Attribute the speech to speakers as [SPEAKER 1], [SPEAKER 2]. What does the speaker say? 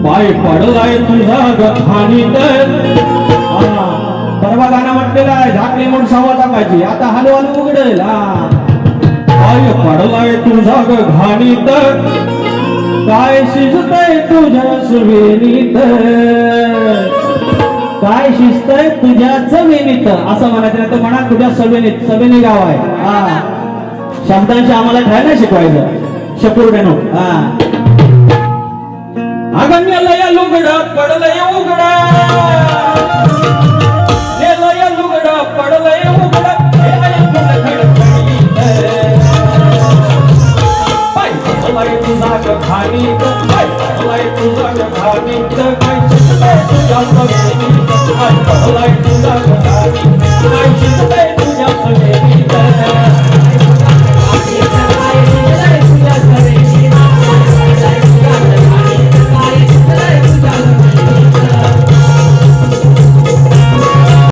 [SPEAKER 1] पाय पडलाय तुझा गखानीत. परवा गाणं म्हटलेलं आहे झाकली म्हणून सव्वा टाकायची, आता हलू हलू उघडेल. पाय पडलाय तुझा गखानीत, काय शिजतय तुझ्या सुवेनीत, काय शिजतय तुझ्या जमिनीत असं म्हणायचं नाही तर म्हणा तुझ्या सवेनीत. सवेनी गाव आहे. शब्दांशी आम्हाला ठेवायला शिकवायचं शपूरडेनो. अगण्यलय लुगडा पडलय उघडा, लय लुगडा पडलय उघडा, पाय पडलाय तुझा गखानीत, पाय पडलाय तुझा गखानीत, काय शिजतय तुझ्या जमिनीत, पाय पडलाय तुझा